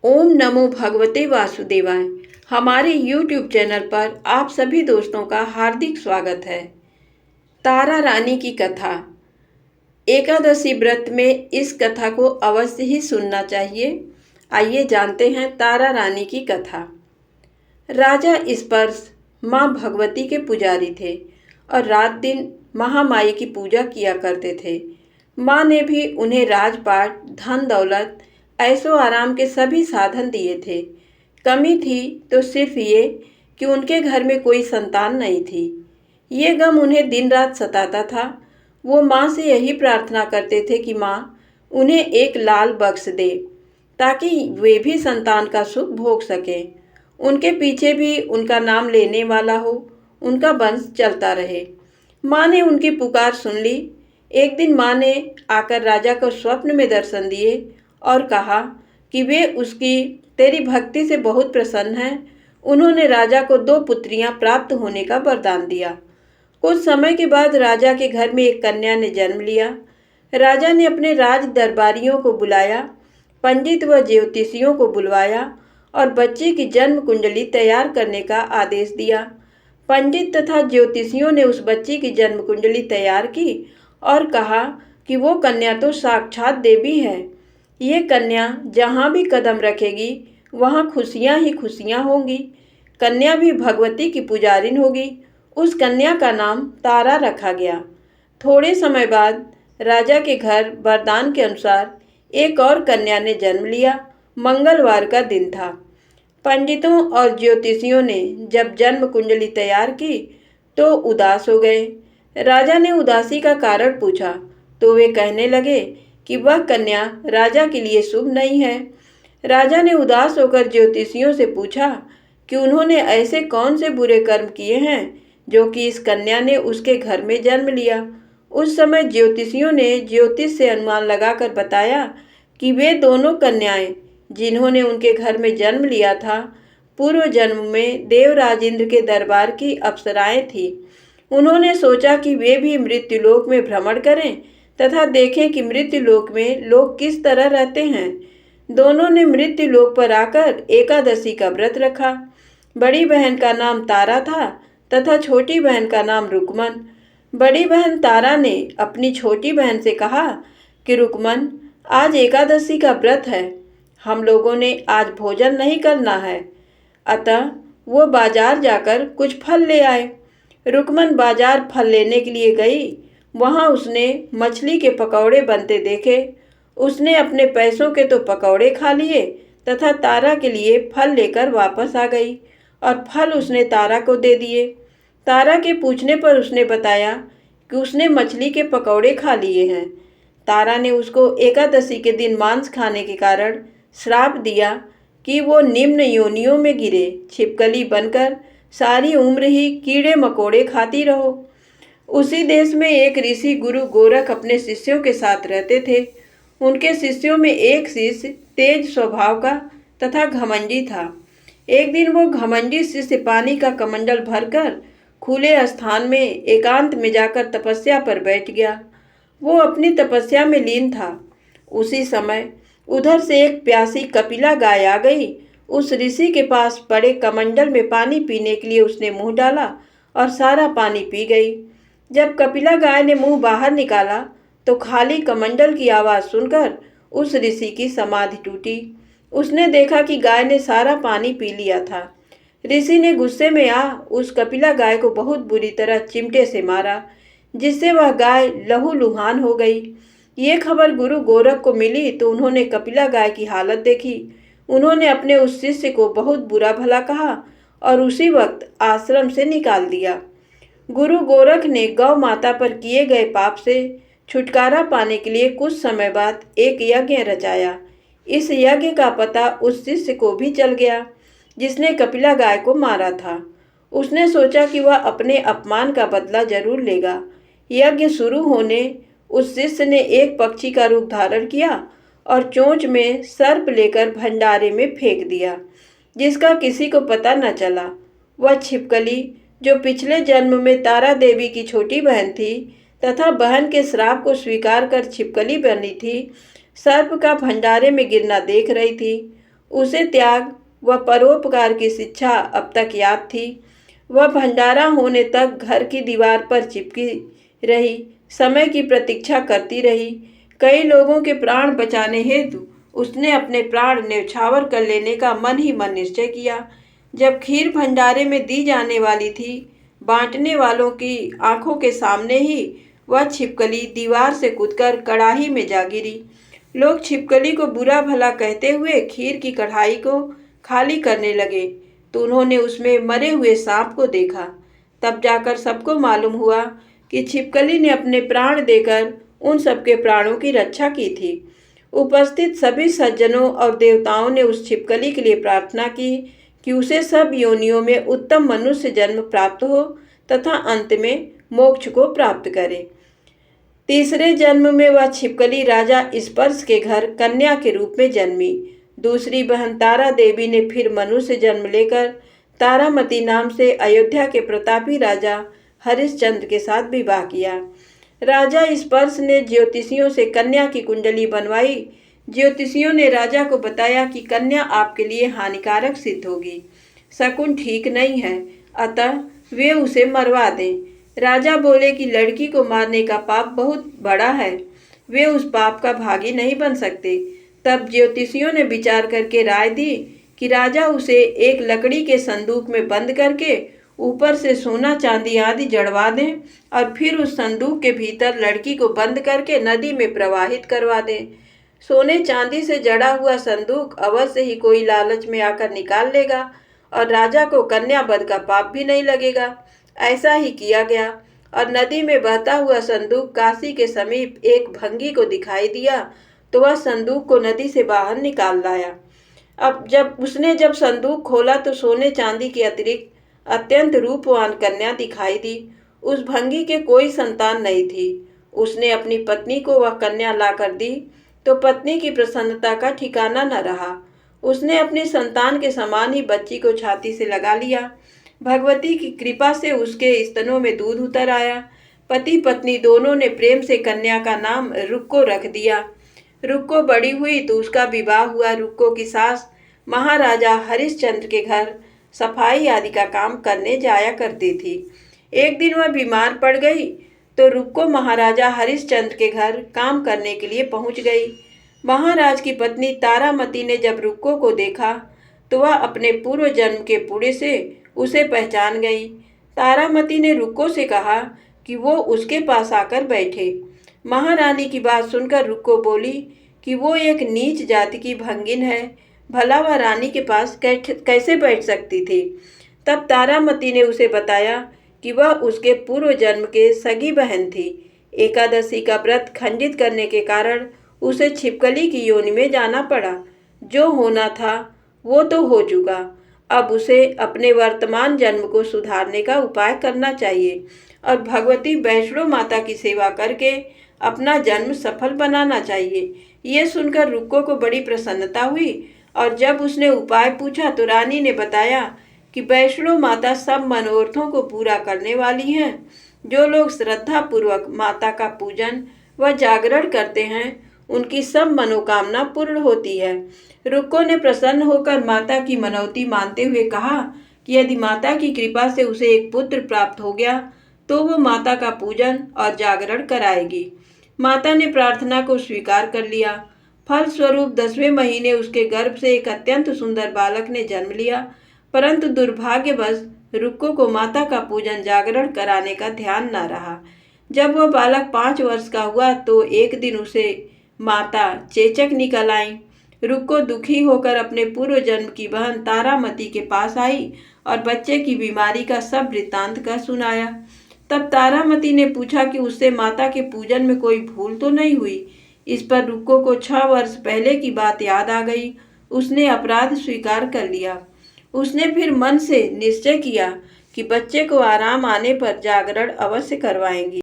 ओम नमो भगवते वासुदेवाय। हमारे YouTube चैनल पर आप सभी दोस्तों का हार्दिक स्वागत है। तारा रानी की कथा। एकादशी व्रत में इस कथा को अवश्य ही सुनना चाहिए। आइए जानते हैं तारा रानी की कथा। राजा स्पर्श माँ भगवती के पुजारी थे और रात दिन महामाई की पूजा किया करते थे। माँ ने भी उन्हें राजपाट, धन दौलत, ऐशो आराम के सभी साधन दिए थे। कमी थी तो सिर्फ ये कि उनके घर में कोई संतान नहीं थी। ये गम उन्हें दिन रात सताता था। वो माँ से यही प्रार्थना करते थे कि माँ उन्हें एक लाल बख्श दे ताकि वे भी संतान का सुख भोग सकें। उनके पीछे भी उनका नाम लेने वाला हो, उनका वंश चलता रहे। माँ ने उनकी पुकार सुन ली। एक दिन माँ ने आकर राजा को स्वप्न में दर्शन दिए और कहा कि वे उसकी तेरी भक्ति से बहुत प्रसन्न हैं। उन्होंने राजा को 2 पुत्रियां प्राप्त होने का वरदान दिया। कुछ समय के बाद राजा के घर में एक कन्या ने जन्म लिया। राजा ने अपने राज दरबारियों को बुलाया, पंडित व ज्योतिषियों को बुलवाया और बच्चे की जन्म कुंडली तैयार करने का आदेश दिया। पंडित तथा ज्योतिषियों ने उस बच्ची की जन्म कुंडली तैयार की और कहा कि वो कन्या तो साक्षात देवी है। ये कन्या जहाँ भी कदम रखेगी वहाँ खुशियाँ ही खुशियाँ होंगी। कन्या भी भगवती की पुजारिन होगी। उस कन्या का नाम तारा रखा गया। थोड़े समय बाद राजा के घर वरदान के अनुसार एक और कन्या ने जन्म लिया। मंगलवार का दिन था। पंडितों और ज्योतिषियों ने जब जन्म कुंडली तैयार की तो उदास हो गए। राजा ने उदासी का कारण पूछा तो वे कहने लगे कि वह कन्या राजा के लिए शुभ नहीं है। राजा ने उदास होकर ज्योतिषियों से पूछा कि उन्होंने ऐसे कौन से बुरे कर्म किए हैं जो कि इस कन्या ने उसके घर में जन्म लिया। उस समय ज्योतिषियों ने ज्योतिष से अनुमान लगाकर बताया कि वे दोनों कन्याएं जिन्होंने उनके घर में जन्म लिया था, पूर्व जन्म में देवराज इंद्र के दरबार की अप्सराएं थीं। उन्होंने सोचा कि वे भी मृत्युलोक में भ्रमण करें तथा देखें कि मृत्युलोक में लोग किस तरह रहते हैं। दोनों ने मृत्युलोक पर आकर एकादशी का व्रत रखा। बड़ी बहन का नाम तारा था तथा छोटी बहन का नाम रुकमन। बड़ी बहन तारा ने अपनी छोटी बहन से कहा कि रुकमन, आज एकादशी का व्रत है, हम लोगों ने आज भोजन नहीं करना है। अतः वो बाजार जाकर कुछ फल ले आए। रुकमन बाजार फल लेने के लिए गई। वहाँ उसने मछली के पकौड़े बनते देखे। उसने अपने पैसों के तो पकौड़े खा लिए तथा तारा के लिए फल लेकर वापस आ गई और फल उसने तारा को दे दिए। तारा के पूछने पर उसने बताया कि उसने मछली के पकौड़े खा लिए हैं। तारा ने उसको एकादशी के दिन मांस खाने के कारण श्राप दिया कि वो निम्न योनियों में गिरे, छिपकली बनकर सारी उम्र ही कीड़े मकोड़े खाती रहो। उसी देश में एक ऋषि गुरु गोरख अपने शिष्यों के साथ रहते थे। उनके शिष्यों में एक शिष्य तेज स्वभाव का तथा घमंडी था। एक दिन वो घमंडी शिष्य पानी का कमंडल भरकर खुले स्थान में एकांत में जाकर तपस्या पर बैठ गया। वो अपनी तपस्या में लीन था। उसी समय उधर से एक प्यासी कपिला गाय आ गई। उस ऋषि के पास पड़े कमंडल में पानी पीने के लिए उसने मुंह डाला और सारा पानी पी गई। जब कपिला गाय ने मुंह बाहर निकाला तो खाली कमंडल की आवाज़ सुनकर उस ऋषि की समाधि टूटी। उसने देखा कि गाय ने सारा पानी पी लिया था। ऋषि ने गुस्से में उस कपिला गाय को बहुत बुरी तरह चिमटे से मारा, जिससे वह गाय लहूलुहान हो गई। ये खबर गुरु गोरख को मिली तो उन्होंने कपिला गाय की हालत देखी। उन्होंने अपने उस शिष्य को बहुत बुरा भला कहा और उसी वक्त आश्रम से निकाल दिया। गुरु गोरख ने गौ माता पर किए गए पाप से छुटकारा पाने के लिए कुछ समय बाद एक यज्ञ रचाया। इस यज्ञ का पता उस शिष्य को भी चल गया जिसने कपिला गाय को मारा था। उसने सोचा कि वह अपने अपमान का बदला जरूर लेगा। यज्ञ शुरू होने उस शिष्य ने एक पक्षी का रूप धारण किया और चोंच में सर्प लेकर भंडारे में फेंक दिया, जिसका किसी को पता न चला। वह छिपकली जो पिछले जन्म में तारा देवी की छोटी बहन थी तथा बहन के श्राप को स्वीकार कर छिपकली बनी थी, सर्प का भंडारे में गिरना देख रही थी। उसे त्याग व परोपकार की शिक्षा अब तक याद थी। वह भंडारा होने तक घर की दीवार पर चिपकी रही, समय की प्रतीक्षा करती रही। कई लोगों के प्राण बचाने हेतु उसने अपने प्राण न्यौछावर कर लेने का मन ही मन निश्चय किया। जब खीर भंडारे में दी जाने वाली थी, बांटने वालों की आंखों के सामने ही वह छिपकली दीवार से कूदकर कढ़ाई में जा गिरी। लोग छिपकली को बुरा भला कहते हुए खीर की कढ़ाई को खाली करने लगे, तो उन्होंने उसमें मरे हुए सांप को देखा। तब जाकर सबको मालूम हुआ कि छिपकली ने अपने प्राण देकर उन सबके प्राणों की रक्षा की थी। उपस्थित सभी सज्जनों और देवताओं ने उस छिपकली के लिए प्रार्थना की कि उसे सब योनियों में उत्तम मनुष्य जन्म प्राप्त हो तथा अंत में मोक्ष को प्राप्त करे। तीसरे जन्म में वह छिपकली राजा स्पर्श के घर कन्या के रूप में जन्मी। दूसरी बहन तारा देवी ने फिर मनुष्य जन्म लेकर तारामती नाम से अयोध्या के प्रतापी राजा हरिश्चंद्र के साथ विवाह किया। राजा स्पर्श ने ज्योतिषियों से कन्या की कुंडली बनवाई। ज्योतिषियों ने राजा को बताया कि कन्या आपके लिए हानिकारक सिद्ध होगी, शकुन ठीक नहीं है, अतः वे उसे मरवा दें। राजा बोले कि लड़की को मारने का पाप बहुत बड़ा है, वे उस पाप का भागी नहीं बन सकते। तब ज्योतिषियों ने विचार करके राय दी कि राजा उसे एक लकड़ी के संदूक में बंद करके ऊपर से सोना चांदी आदि जड़वा दें और फिर उस संदूक के भीतर लड़की को बंद करके नदी में प्रवाहित करवा दें। सोने चांदी से जड़ा हुआ संदूक अवश्य ही कोई लालच में आकर निकाल लेगा और राजा को कन्या वध का पाप भी नहीं लगेगा। ऐसा ही किया गया और नदी में बहता हुआ संदूक काशी के समीप एक भंगी को दिखाई दिया, तो वह संदूक को नदी से बाहर निकाल लाया। अब जब संदूक खोला तो सोने चांदी के अतिरिक्त अत्यंत रूपवान कन्या दिखाई दी। उस भंगी के कोई संतान नहीं थी। उसने अपनी पत्नी को वह कन्या लाकर दी तो पत्नी की प्रसन्नता का ठिकाना न रहा। उसने अपनी संतान के समान ही बच्ची को छाती से लगा लिया। भगवती की कृपा से उसके स्तनों में दूध उतर आया। पति पत्नी दोनों ने प्रेम से कन्या का नाम रुक्को रख दिया। रुक्को बड़ी हुई तो उसका विवाह हुआ। रुक्को की सास महाराजा हरिश्चंद्र के घर सफाई आदि का काम करने जाया करती थी। एक दिन वह बीमार पड़ गई तो रुक्को महाराजा हरिश्चंद्र के घर काम करने के लिए पहुंच गई। महाराज की पत्नी तारामती ने जब रुक्को को देखा तो वह अपने पूर्व जन्म के पुण्य से उसे पहचान गई। तारामती ने रुक्को से कहा कि वो उसके पास आकर बैठे। महारानी की बात सुनकर रुक्को बोली कि वो एक नीच जाति की भंगिन है, भला वह रानी के पास कैसे बैठ सकती थी। तब तारामती ने उसे बताया कि वह उसके पूर्व जन्म के सगी बहन थी। एकादशी का व्रत खंडित करने के कारण उसे छिपकली की योनि में जाना पड़ा। जो होना था वो तो हो चुका, अब उसे अपने वर्तमान जन्म को सुधारने का उपाय करना चाहिए और भगवती वैष्णो माता की सेवा करके अपना जन्म सफल बनाना चाहिए। ये सुनकर रुक्को को बड़ी प्रसन्नता हुई और जब उसने उपाय पूछा तो रानी ने बताया कि वैष्णो माता सब मनोरथों को पूरा करने वाली हैं। जो लोग श्रद्धा पूर्वक माता का पूजन व जागरण करते हैं उनकी सब मनोकामना पूर्ण होती है। रुक्को ने प्रसन्न होकर माता की मनौती मानते हुए कहा कि यदि माता की कृपा से उसे एक पुत्र प्राप्त हो गया तो वो माता का पूजन और जागरण कराएगी। माता ने प्रार्थना को स्वीकार कर लिया। फलस्वरूप 10वें महीने उसके गर्भ से एक अत्यंत सुंदर बालक ने जन्म लिया, परंतु दुर्भाग्यवश रुक्को को माता का पूजन जागरण कराने का ध्यान न रहा। जब वह बालक 5 वर्ष का हुआ तो एक दिन उसे माता चेचक निकल आई। रुक्को दुखी होकर अपने पूर्व जन्म की बहन तारामती के पास आई और बच्चे की बीमारी का सब वृत्तांत का सुनाया। तब तारामती ने पूछा कि उससे माता के पूजन में कोई भूल तो नहीं हुई। इस पर रुक्को को 6 वर्ष पहले की बात याद आ गई। उसने अपराध स्वीकार कर लिया। उसने फिर मन से निश्चय किया कि बच्चे को आराम आने पर जागरण अवश्य करवाएंगी।